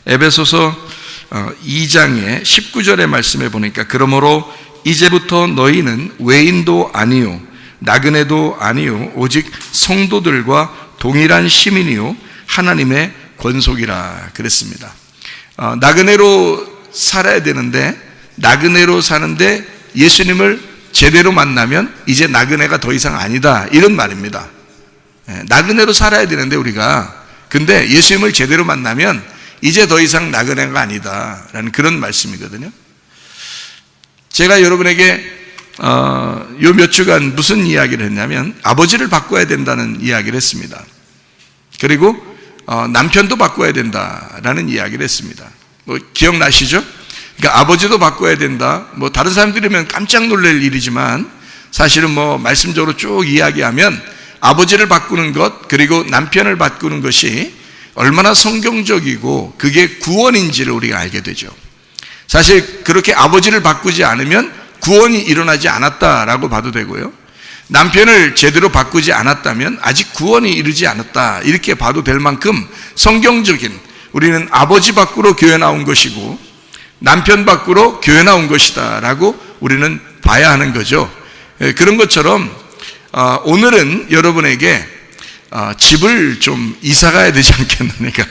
에베소서 2장의 19절의 말씀에 보니까 그러므로 이제부터 너희는 외인도 아니요 나그네도 아니요 오직 성도들과 동일한 시민이요 하나님의 권속이라 그랬습니다. 나그네로 살아야 되는데 나그네로 사는데 예수님을 제대로 만나면 이제 나그네가 더 이상 아니다, 이런 말입니다. 나그네로 살아야 되는데 우리가, 근데 예수님을 제대로 만나면 이제 더 이상 나그네가 아니다 라는 그런 말씀이거든요. 제가 여러분에게 요 몇 주간 무슨 이야기를 했냐면 아버지를 바꿔야 된다는 이야기를 했습니다. 그리고 남편도 바꿔야 된다라는 이야기를 했습니다. 뭐 기억나시죠? 그러니까 아버지도 바꿔야 된다. 뭐 다른 사람들이면 깜짝 놀랄 일이지만 사실은 뭐 말씀적으로 쭉 이야기하면 아버지를 바꾸는 것 그리고 남편을 바꾸는 것이 얼마나 성경적이고 그게 구원인지를 우리가 알게 되죠. 사실 그렇게 아버지를 바꾸지 않으면 구원이 일어나지 않았다라고 봐도 되고요, 남편을 제대로 바꾸지 않았다면 아직 구원이 이르지 않았다 이렇게 봐도 될 만큼 성경적인, 우리는 아버지 밖으로 교회 나온 것이고 남편 밖으로 교회 나온 것이다 라고 우리는 봐야 하는 거죠. 그런 것처럼 오늘은 여러분에게 집을 좀 이사 가야 되지 않겠느니까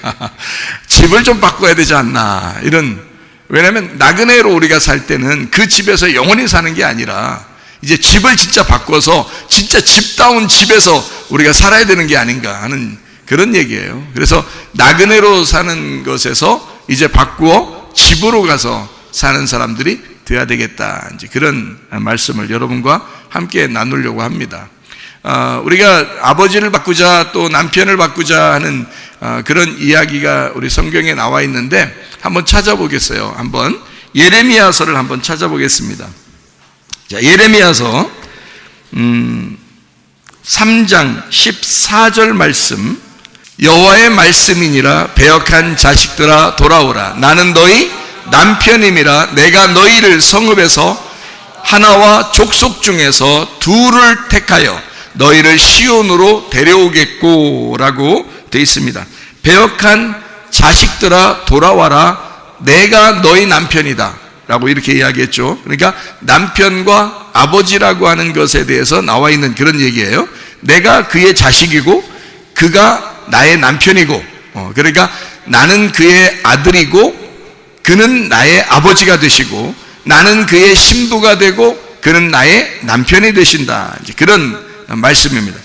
집을 좀 바꿔야 되지 않나, 이런, 왜냐하면 나그네로 우리가 살 때는 그 집에서 영원히 사는 게 아니라 이제 집을 진짜 바꿔서 진짜 집다운 집에서 우리가 살아야 되는 게 아닌가 하는 그런 얘기예요. 그래서 나그네로 사는 것에서 이제 바꾸어 집으로 가서 사는 사람들이 돼야 되겠다, 이제 그런 말씀을 여러분과 함께 나누려고 합니다. 우리가 아버지를 바꾸자 또 남편을 바꾸자 하는 그런 이야기가 우리 성경에 나와 있는데 한번 찾아보겠어요. 한번 예레미야서를 한번 찾아보겠습니다. 자, 예레미야서 3장 14절 말씀. 여호와의 말씀이니라 배역한 자식들아 돌아오라. 나는 너희 남편임이라. 내가 너희를 성읍에서 하나와 족속 중에서 둘을 택하여 너희를 시온으로 데려오겠고 라고 되어 있습니다. 배역한 자식들아 돌아와라. 내가 너희 남편이다 라고 이렇게 이야기했죠. 그러니까 남편과 아버지라고 하는 것에 대해서 나와 있는 그런 얘기예요. 내가 그의 자식이고 그가 나의 남편이고, 그러니까 나는 그의 아들이고 그는 나의 아버지가 되시고 나는 그의 신부가 되고 그는 나의 남편이 되신다, 이제 그런 말씀입니다.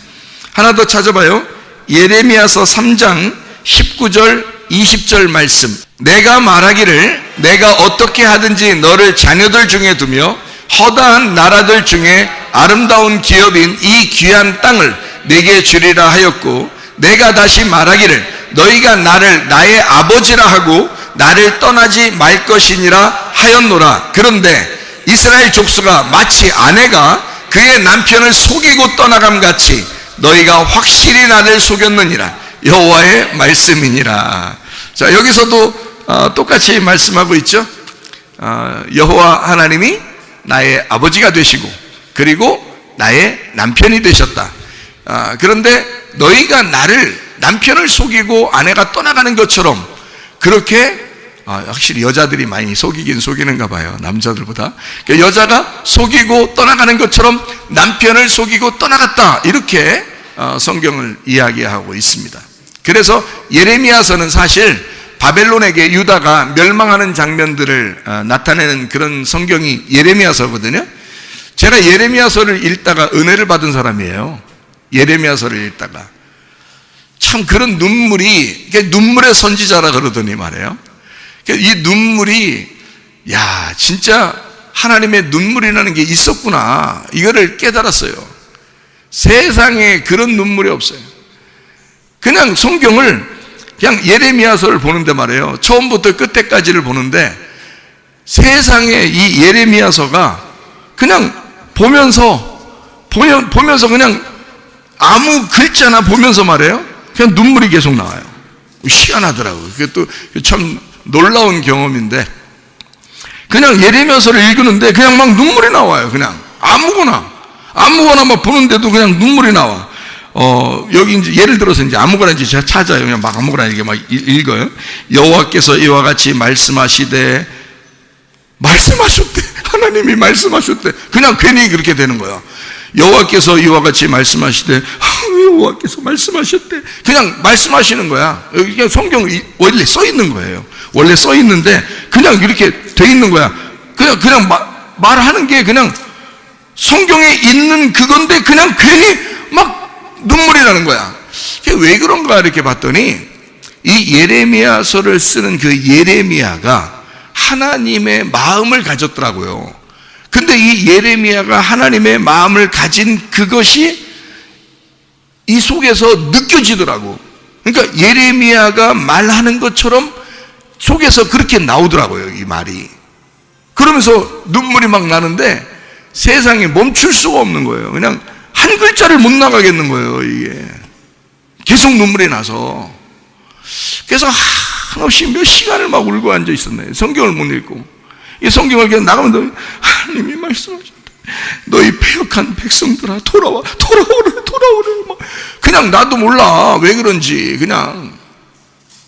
하나 더 찾아봐요. 예레미야서 3장 19절 20절 말씀. 내가 말하기를 내가 어떻게 하든지 너를 자녀들 중에 두며 허다한 나라들 중에 아름다운 기업인 이 귀한 땅을 내게 주리라 하였고, 내가 다시 말하기를 너희가 나를 나의 아버지라 하고 나를 떠나지 말 것이니라 하였노라. 그런데 이스라엘 족수가 마치 아내가 그의 남편을 속이고 떠나감 같이 너희가 확실히 나를 속였느니라. 여호와의 말씀이니라. 자, 여기서도 똑같이 말씀하고 있죠. 여호와 하나님이 나의 아버지가 되시고 그리고 나의 남편이 되셨다. 그런데 너희가 나를, 남편을 속이고 아내가 떠나가는 것처럼 그렇게, 확실히 여자들이 많이 속이긴 속이는가 봐요, 남자들보다. 여자가 속이고 떠나가는 것처럼 남편을 속이고 떠나갔다, 이렇게 성경을 이야기하고 있습니다. 그래서 예레미야서는 사실 바벨론에게 유다가 멸망하는 장면들을 나타내는 그런 성경이 예레미야서거든요. 제가 예레미야서를 읽다가 은혜를 받은 사람이에요. 예레미야서를 읽다가 참 그런 눈물이, 눈물의 선지자라 그러더니 말이에요. 이 눈물이, 야, 진짜 하나님의 눈물이라는 게 있었구나, 이거를 깨달았어요. 세상에 그런 눈물이 없어요. 그냥 성경을, 그냥 예레미야서를 보는데 말이에요, 처음부터 끝에까지를 보는데 세상에 이 예레미야서가 그냥 보면서 그냥 아무 글자나 보면서 말이에요, 그냥 눈물이 계속 나와요. 희한하더라고요. 그게 또 참 놀라운 경험인데, 그냥 예레미야서를 읽는데 그냥 막 눈물이 나와요. 그냥 아무거나 막 보는데도 그냥 눈물이 나와. 여기 이제 예를 들어서 이제 아무거나 이제 제가 찾아요. 그냥 막 아무거나 이렇게 막 읽어요. 여호와께서 이와 같이 말씀하시되, 말씀하셨대. 하나님이 말씀하셨대. 그냥 괜히 그렇게 되는 거야. 여호와께서 이와 같이 말씀하시되, 여호와께서 말씀하셨대. 그냥 말씀하시는 거야. 여기 성경 원래 써 있는 거예요. 원래 써 있는데 그냥 이렇게 돼 있는 거야. 그냥 말하는 게 그냥 성경에 있는 그건데 그냥 괜히 막 눈물이 나는 거야. 왜 그런가 이렇게 봤더니 이 예레미야서를 쓰는 그 예레미야가 하나님의 마음을 가졌더라고요. 근데 이 예레미야가 하나님의 마음을 가진 그것이 이 속에서 느껴지더라고. 그러니까 예레미야가 말하는 것처럼 속에서 그렇게 나오더라고요, 이 말이. 그러면서 눈물이 막 나는데 세상에 멈출 수가 없는 거예요. 그냥 한 글자를 못 나가겠는 거예요, 이게. 계속 눈물이 나서. 그래서 한없이 몇 시간을 막 울고 앉아 있었네. 성경을 못 읽고. 이 성경을 그냥 나가면 하나님이 말씀하셨다. 너희 패역한 백성들아, 돌아오래. 막 그냥 나도 몰라. 왜 그런지. 그냥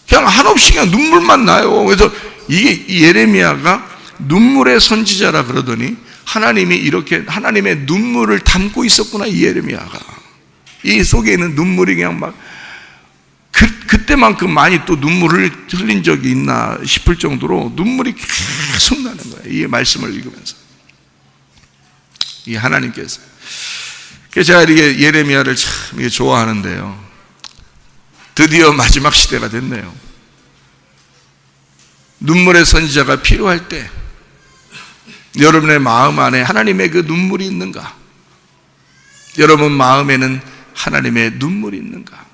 한없이 그냥 눈물만 나요. 그래서 이게 예레미야가 눈물의 선지자라 그러더니 하나님이 이렇게 하나님의 눈물을 담고 있었구나, 이 예레미야가. 이 속에 있는 눈물이 그냥 막 그때만큼 많이 또 눈물을 흘린 적이 있나 싶을 정도로 눈물이 계속 나는 거예요. 이 말씀을 읽으면서. 이 하나님께서. 그래서 제가 이렇게 예레미야를 참 좋아하는데요. 드디어 마지막 시대가 됐네요. 눈물의 선지자가 필요할 때 여러분의 마음 안에 하나님의 그 눈물이 있는가? 여러분 마음에는 하나님의 눈물이 있는가?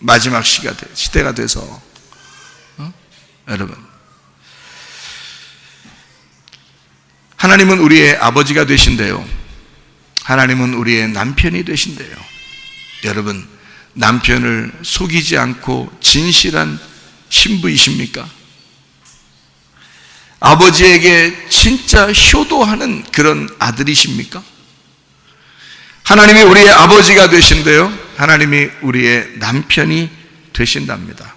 마지막 시대가 돼서 여러분, 하나님은 우리의 아버지가 되신대요. 하나님은 우리의 남편이 되신대요. 여러분, 남편을 속이지 않고 진실한 신부이십니까? 아버지에게 진짜 효도하는 그런 아들이십니까? 하나님이 우리의 아버지가 되신대요. 하나님이 우리의 남편이 되신답니다.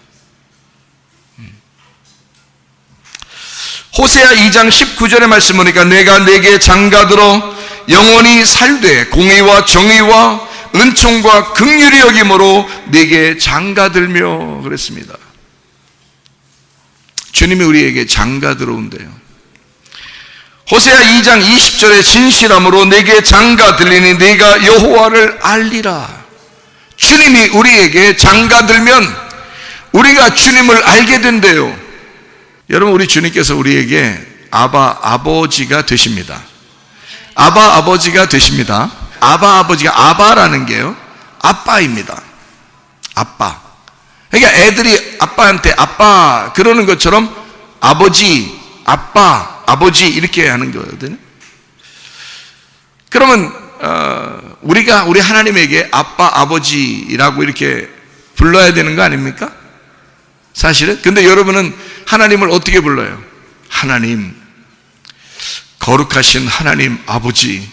호세아 2장 19절의 말씀 보니까 내가 내게 장가들어 영원히 살되 공의와 정의와 은총과 긍휼히 여김으로 내게 장가들며 그랬습니다. 주님이 우리에게 장가들어온대요. 호세아 2장 20절에 진실함으로 내게 장가들리니 네가 여호와를 알리라. 주님이 우리에게 장가들면 우리가 주님을 알게 된대요. 여러분, 우리 주님께서 우리에게 아버지가 되십니다. 아버지가 되십니다. 아버지가 아바라는 게요, 아빠입니다. 아빠. 그러니까 애들이 아빠한테 아빠 그러는 것처럼 아버지, 아빠, 아버지 이렇게 하는 거거든요. 그러면 우리가 우리 하나님에게 아빠, 아버지라고 이렇게 불러야 되는 거 아닙니까? 사실은. 근데 여러분은 하나님을 어떻게 불러요? 하나님, 거룩하신 하나님 아버지.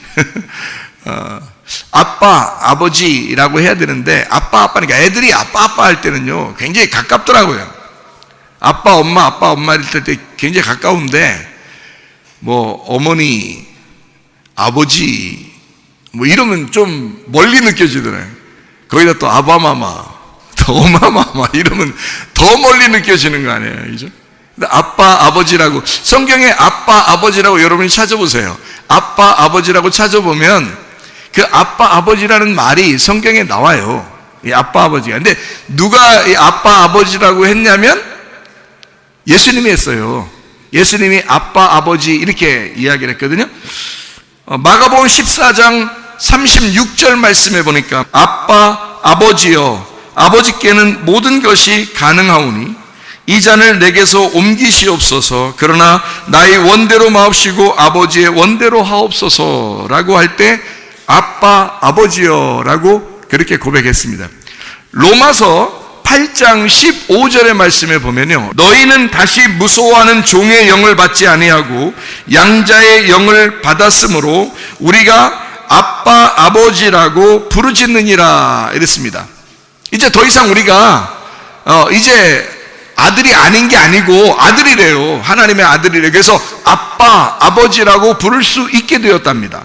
아빠, 아버지라고 해야 되는데 아빠니까 애들이 아빠 할 때는요 굉장히 가깝더라고요. 아빠 엄마 이럴 때 굉장히 가까운데 뭐 어머니, 아버지 뭐 이러면 좀 멀리 느껴지더라고요. 거기다 또 아바마마, 또 어마마마 이러면 더 멀리 느껴지는 거 아니에요, 그죠? 아빠, 아버지라고, 성경에 아빠, 아버지라고 여러분이 찾아보세요. 아빠, 아버지라고 찾아보면 그 아빠, 아버지라는 말이 성경에 나와요. 이 아빠, 아버지가. 근데 누가 이 아빠, 아버지라고 했냐면 예수님이 했어요. 예수님이 아빠, 아버지 이렇게 이야기를 했거든요. 마가복음 14장 36절 말씀에 보니까 아빠, 아버지여, 아버지께는 모든 것이 가능하오니 이 잔을 내게서 옮기시옵소서. 그러나 나의 원대로 마옵시고 아버지의 원대로 하옵소서라고 할 때 아빠, 아버지여 라고 그렇게 고백했습니다. 로마서 8장 15절의 말씀에 보면요, 너희는 다시 무서워하는 종의 영을 받지 아니하고 양자의 영을 받았으므로 우리가 아빠 아버지라고 부르짖느니라 이랬습니다. 이제 더 이상 우리가 이제 아들이 아닌 게 아니고 아들이래요. 하나님의 아들이래요. 그래서 아빠 아버지라고 부를 수 있게 되었답니다.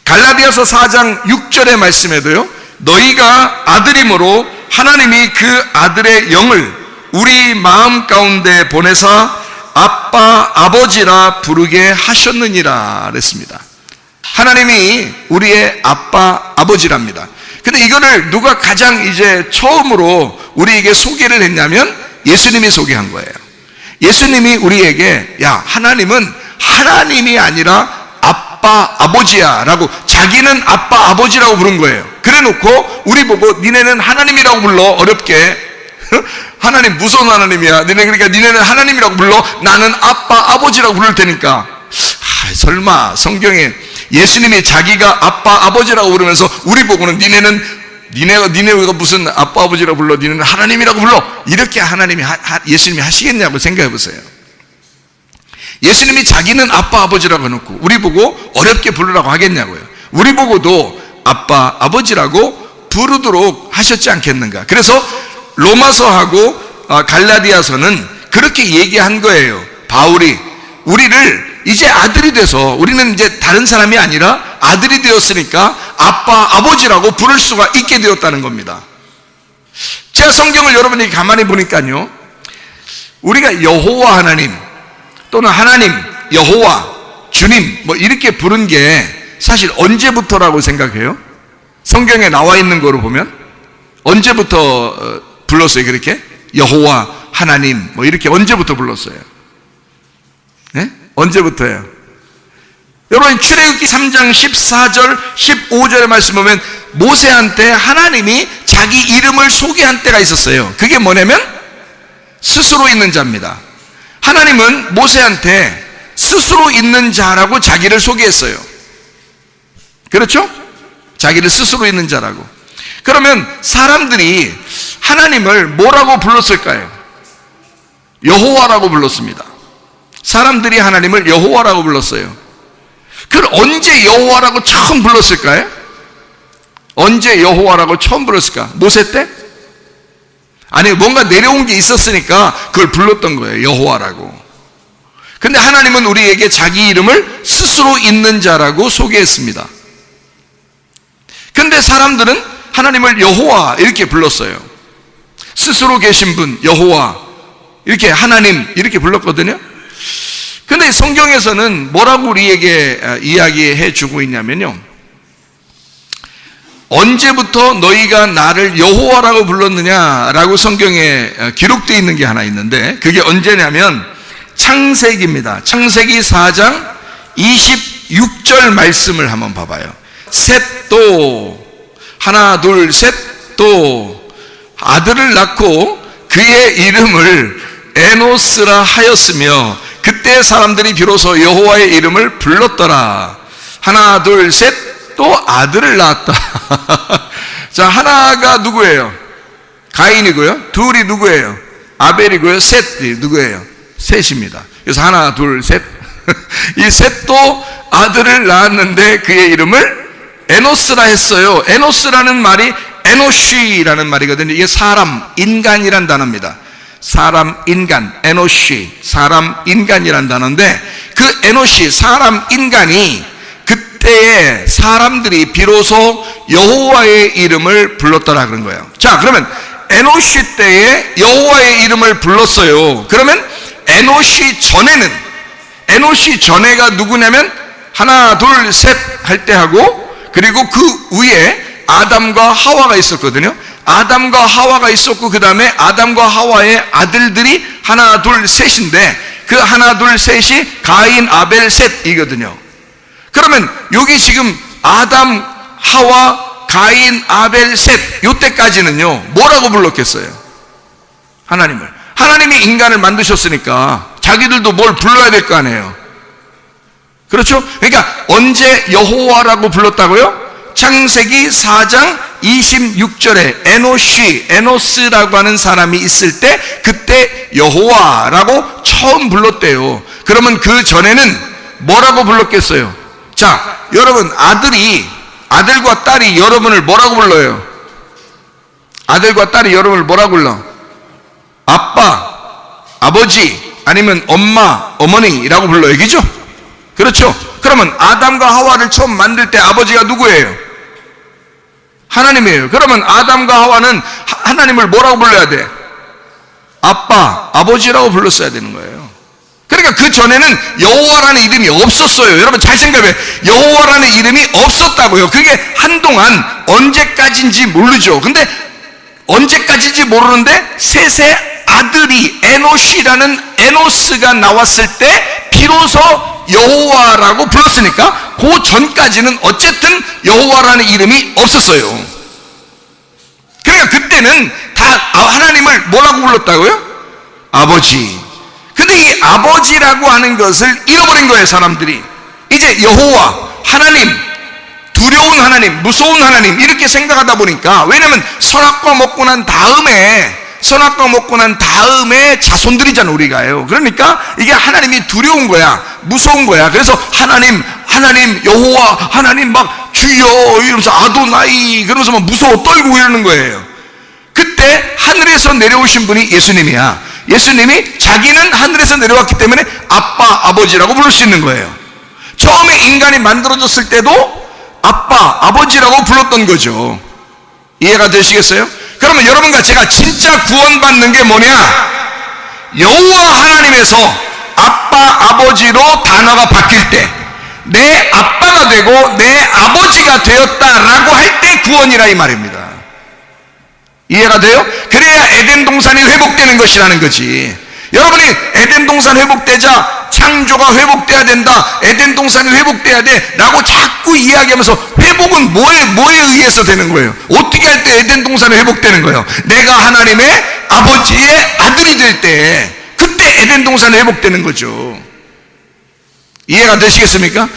갈라디아서 4장 6절의 말씀에도요, 너희가 아들이므로 하나님이 그 아들의 영을 우리 마음 가운데 보내사 아빠 아버지라 부르게 하셨느니라 그랬습니다. 하나님이 우리의 아빠 아버지랍니다. 근데 이거를 누가 가장 이제 처음으로 우리에게 소개를 했냐면 예수님이 소개한 거예요. 예수님이 우리에게 야, 하나님은 하나님이 아니라 아빠 아버지야 라고, 자기는 아빠 아버지라고 부른 거예요. 그래 놓고 우리 보고 니네는 하나님이라고 불러. 어렵게 하나님 무서운 하나님이야, 그러니까 니네는 하나님이라고 불러. 나는 아빠 아버지라고 부를 테니까. 설마 성경에 예수님이 자기가 아빠 아버지라고 부르면서 우리 보고는 니네가 무슨 아빠 아버지라고 불러, 니네는 하나님이라고 불러, 이렇게 예수님이 하시겠냐고 생각해 보세요. 예수님이 자기는 아빠 아버지라고 해놓고 우리 보고 어렵게 부르라고 하겠냐고요. 우리 보고도 아빠 아버지라고 부르도록 하셨지 않겠는가. 그래서 로마서하고 갈라디아서는 그렇게 얘기한 거예요. 바울이 우리를 이제 아들이 돼서, 우리는 이제 다른 사람이 아니라 아들이 되었으니까 아빠 아버지라고 부를 수가 있게 되었다는 겁니다. 제가 성경을 여러분이 가만히 보니까요, 우리가 여호와 하나님 또는 하나님, 여호와, 주님 뭐 이렇게 부른 게 사실 언제부터라고 생각해요? 성경에 나와 있는 거로 보면 언제부터 불렀어요? 그렇게 여호와, 하나님 뭐 이렇게 언제부터 불렀어요? 네? 언제부터예요? 여러분 출애굽기 3장 14절 15절의 말씀 보면 모세한테 하나님이 자기 이름을 소개한 때가 있었어요. 그게 뭐냐면 스스로 있는 자입니다. 하나님은 모세한테 스스로 있는 자라고 자기를 소개했어요. 그렇죠? 자기를 스스로 있는 자라고. 그러면 사람들이 하나님을 뭐라고 불렀을까요? 여호와라고 불렀습니다. 사람들이 하나님을 여호와라고 불렀어요. 그걸 언제 여호와라고 처음 불렀을까요? 언제 여호와라고 처음 불렀을까? 모세 때? 아니, 뭔가 내려온 게 있었으니까 그걸 불렀던 거예요. 여호와라고. 근데 하나님은 우리에게 자기 이름을 스스로 있는 자라고 소개했습니다. 근데 사람들은 하나님을 여호와 이렇게 불렀어요. 스스로 계신 분 여호와, 이렇게 하나님 이렇게 불렀거든요. 근데 성경에서는 뭐라고 우리에게 이야기해 주고 있냐면요, 언제부터 너희가 나를 여호와라고 불렀느냐라고 성경에 기록되어 있는 게 하나 있는데, 그게 언제냐면 창세기입니다. 창세기 4장 26절 말씀을 한번 봐봐요. 셋도, 하나 둘 셋도 아들을 낳고 그의 이름을 에노스라 하였으며 그때 사람들이 비로소 여호와의 이름을 불렀더라. 하나 둘 셋 또 아들을 낳았다. 자, 하나가 누구예요? 가인이고요. 둘이 누구예요? 아벨이고요. 셋이 누구예요? 셋입니다. 그래서 하나 둘 셋 이 셋도 아들을 낳았는데 그의 이름을 에노스라 했어요. 에노스라는 말이 에노쉬라는 말이거든요. 이게 사람, 인간이란 단어입니다. 사람, 인간, 에노쉬, 사람, 인간이란 단어인데, 그 에노쉬, 사람, 인간이 그때에 사람들이 비로소 여호와의 이름을 불렀더라 그런 거예요. 자, 그러면 에노시 때에 여호와의 이름을 불렀어요. 그러면 에노시 전에가 누구냐면 하나 둘 셋 할 때 하고, 그리고 그 위에 아담과 하와가 있었거든요. 아담과 하와가 있었고 그 다음에 아담과 하와의 아들들이 하나 둘 셋인데, 그 하나 둘 셋이 가인 아벨 셋이거든요. 그러면 여기 지금 아담, 하와, 가인, 아벨, 셋 요때까지는요 뭐라고 불렀겠어요? 하나님을. 하나님이 인간을 만드셨으니까 자기들도 뭘 불러야 될 거 아니에요. 그렇죠? 그러니까 언제 여호와라고 불렀다고요? 창세기 4장 26절에 에노스라고 하는 사람이 있을 때 그때 여호와라고 처음 불렀대요. 그러면 그 전에는 뭐라고 불렀겠어요? 자, 여러분, 아들과 딸이 여러분을 뭐라고 불러요? 아들과 딸이 여러분을 뭐라고 불러? 아빠, 아버지, 아니면 엄마, 어머니라고 불러요. 그죠? 그렇죠? 그러면 아담과 하와를 처음 만들 때 아버지가 누구예요? 하나님이에요. 그러면 아담과 하와는 하나님을 뭐라고 불러야 돼? 아빠, 아버지라고 불렀어야 되는 거예요. 그러니까 그 전에는 여호와라는 이름이 없었어요. 여러분 잘 생각해. 여호와라는 이름이 없었다고요. 그게 한동안 언제까지인지 모르죠. 근데 언제까지인지 모르는데 셋의 아들이 에노스가 나왔을 때 비로소 여호와라고 불렀으니까 그 전까지는 어쨌든 여호와라는 이름이 없었어요. 그러니까 그때는 다 하나님을 뭐라고 불렀다고요? 아버지. 근데 이 아버지라고 하는 것을 잃어버린 거예요, 사람들이. 이제 여호와, 하나님, 두려운 하나님, 무서운 하나님 이렇게 생각하다 보니까, 왜냐면 선악과 먹고 난 다음에 자손들이잖아 우리가요. 그러니까 이게 하나님이 두려운 거야, 무서운 거야. 그래서 하나님 여호와, 하나님 막 주여 이러면서 아도나이 그러면서 막 무서워 떨고 이러는 거예요. 그때 하늘에서 내려오신 분이 예수님이야. 예수님이 자기는 하늘에서 내려왔기 때문에 아빠, 아버지라고 부를 수 있는 거예요. 처음에 인간이 만들어졌을 때도 아빠, 아버지라고 불렀던 거죠. 이해가 되시겠어요? 그러면 여러분과 제가 진짜 구원받는 게 뭐냐? 여호와 하나님에서 아빠, 아버지로 단어가 바뀔 때, 내 아빠가 되고 내 아버지가 되었다라고 할 때 구원이라 이 말입니다. 이해가 돼요? 그래야 에덴 동산이 회복되는 것이라는 거지. 여러분이 에덴 동산 회복되자 창조가 회복돼야 된다, 에덴 동산이 회복돼야 돼 라고 자꾸 이야기하면서, 회복은 뭐에 의해서 되는 거예요? 어떻게 할 때 에덴 동산이 회복되는 거예요? 내가 하나님의 아버지의 아들이 될 때, 그때 에덴 동산이 회복되는 거죠. 이해가 되시겠습니까?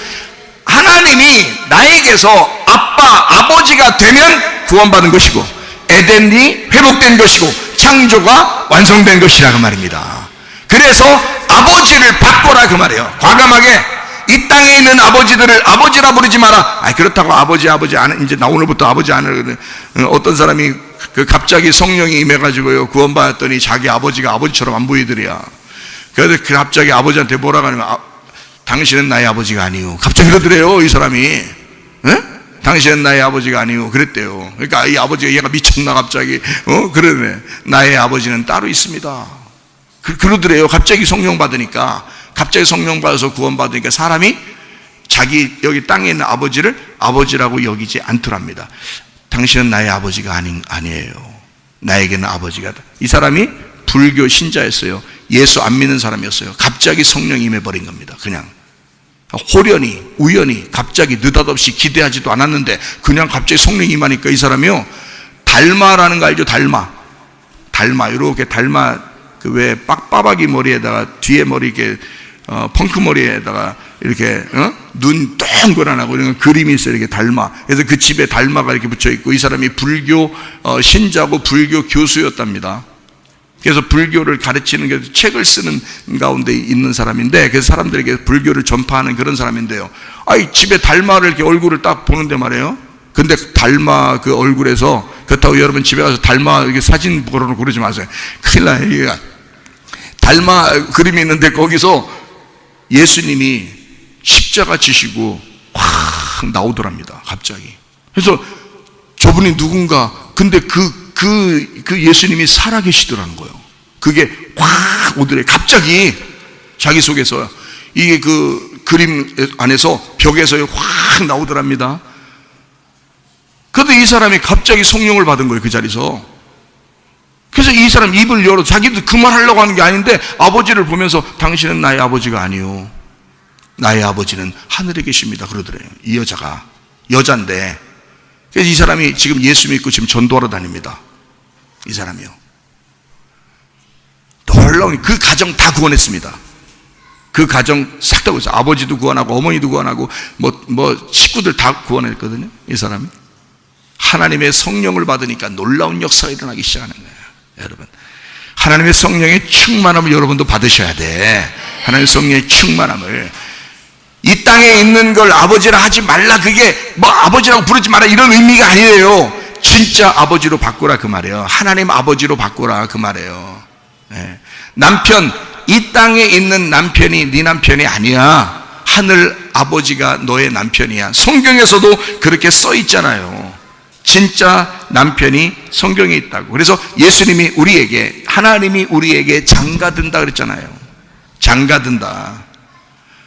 하나님이 나에게서 아빠, 아버지가 되면 구원받은 것이고, 에덴이 회복된 것이고, 창조가 완성된 것이라고 말입니다. 그래서 아버지를 바꿔라 그 말이에요. 과감하게 이 땅에 있는 아버지들을 아버지라 부르지 마라. 그렇다고 아버지 안, 이제 나 오늘부터 아버지 안 하거든. 어떤 사람이 갑자기 성령이 임해가지고요, 구원받았더니 자기 아버지가 아버지처럼 안 보이더래요. 그래서 갑자기 아버지한테 뭐라고 하냐면, 당신은 나의 아버지가 아니요. 갑자기 그러더래요, 이 사람이. 에? 당신은 나의 아버지가 아니요. 그랬대요. 그러니까 이 아버지가 얘가 미쳤나 갑자기. 그러네. 나의 아버지는 따로 있습니다. 그러더래요. 갑자기 성령 받으니까, 갑자기 성령 받아서 구원 받으니까 사람이 자기 여기 땅에 있는 아버지를 아버지라고 여기지 않더랍니다. 당신은 나의 아버지가 아니에요. 나에게는 아버지가. 이 사람이 불교 신자였어요. 예수 안 믿는 사람이었어요. 갑자기 성령이 임해버린 겁니다. 그냥 호련히, 우연히, 갑자기 느닷없이 기대하지도 않았는데 그냥 갑자기 성령이 임하니까 이 사람이요, 달마라는 거 알죠? 달마, 이렇게 달마, 그 왜 빡빡이 머리에다가 뒤에 머리 이렇게 펑크 머리에다가 이렇게 눈 동그란하고 이런 그림이 있어요. 이렇게 달마. 그래서 그 집에 달마가 이렇게 붙여 있고, 이 사람이 불교 신자고 불교 교수였답니다. 그래서 불교를 가르치는 게 책을 쓰는 가운데 있는 사람인데, 그래서 사람들에게 불교를 전파하는 그런 사람인데요. 집에 달마를 이렇게 얼굴을 딱 보는데 말이에요. 근데 달마 그 얼굴에서, 그렇다고 여러분 집에 가서 달마 이렇게 사진 보러놓고 그러지 마세요. 큰일 나요. 달마 그림이 있는데 거기서 예수님이 십자가 지시고 확 나오더랍니다. 갑자기. 그래서 저분이 누군가, 근데 그 예수님이 살아계시더라는 거예요. 그게 확 오더래. 갑자기 자기 속에서 이게 그 그림 안에서 벽에서 확 나오더랍니다. 그런데 이 사람이 갑자기 성령을 받은 거예요, 그 자리에서. 그래서 이 사람 입을 열어, 자기도 그 말 하려고 하는 게 아닌데 아버지를 보면서 당신은 나의 아버지가 아니요, 나의 아버지는 하늘에 계십니다 그러더래요. 이 여자인데. 그래서 이 사람이 지금 예수 믿고 지금 전도하러 다닙니다. 이 사람이요. 놀라운, 그 가정 다 구원했습니다. 그 가정 싹 다 구원했어요. 아버지도 구원하고 어머니도 구원하고 뭐 식구들 다 구원했거든요. 이 사람이 하나님의 성령을 받으니까 놀라운 역사가 일어나기 시작하는 거예요. 여러분, 하나님의 성령의 충만함을 여러분도 받으셔야 돼. 하나님의 성령의 충만함을. 이 땅에 있는 걸 아버지라 하지 말라, 그게 뭐 아버지라고 부르지 마라 이런 의미가 아니에요. 진짜 아버지로 바꾸라 그 말이에요. 하나님 아버지로 바꾸라 그 말이에요. 예. 남편, 이 땅에 있는 남편이 네 남편이 아니야. 하늘 아버지가 너의 남편이야. 성경에서도 그렇게 써 있잖아요. 진짜 남편이 성경에 있다고. 그래서 예수님이 우리에게, 하나님이 우리에게 장가든다 그랬잖아요. 장가든다.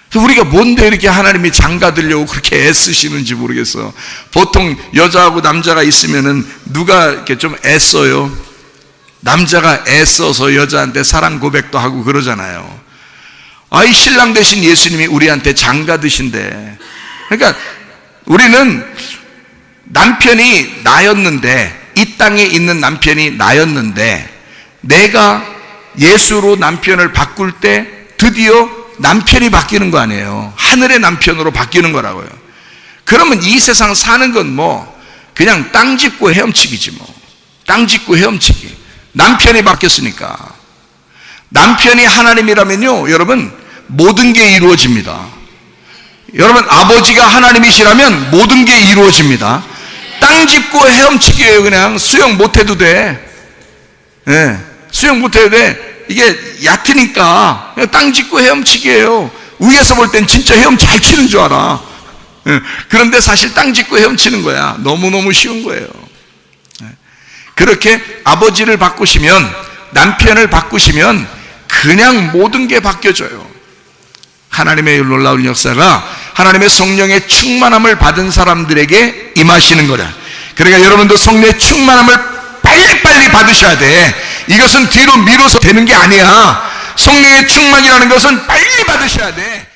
그래서 우리가 뭔데 이렇게 하나님이 장가들려고 그렇게 애쓰시는지 모르겠어. 보통 여자하고 남자가 있으면은 누가 이렇게 좀 애써요? 남자가 애써서 여자한테 사랑 고백도 하고 그러잖아요. 이 신랑 되신 예수님이 우리한테 장가드신대. 그러니까 우리는 남편이 나였는데, 이 땅에 있는 남편이 나였는데, 내가 예수로 남편을 바꿀 때 드디어 남편이 바뀌는 거 아니에요. 하늘의 남편으로 바뀌는 거라고요. 그러면 이 세상 사는 건 뭐 그냥 땅 짚고 헤엄치기지 뭐. 땅 짚고 헤엄치기. 남편이 바뀌었으니까. 남편이 하나님이라면요, 여러분, 모든 게 이루어집니다. 여러분, 아버지가 하나님이시라면 모든 게 이루어집니다. 땅 짚고 헤엄치기예요. 그냥 수영 못해도 돼. 네, 수영 못해도 돼. 이게 얕으니까 그냥 땅 짚고 헤엄치기예요. 위에서 볼 땐 진짜 헤엄 잘 치는 줄 알아. 네, 그런데 사실 땅 짚고 헤엄치는 거야. 너무너무 쉬운 거예요. 네, 그렇게 아버지를 바꾸시면, 남편을 바꾸시면 그냥 모든 게 바뀌어져요. 하나님의 놀라운 역사가 하나님의 성령의 충만함을 받은 사람들에게 임하시는 거다. 그러니까 여러분도 성령의 충만함을 빨리빨리 받으셔야 돼. 이것은 뒤로 미뤄서 되는 게 아니야. 성령의 충만이라는 것은 빨리 받으셔야 돼.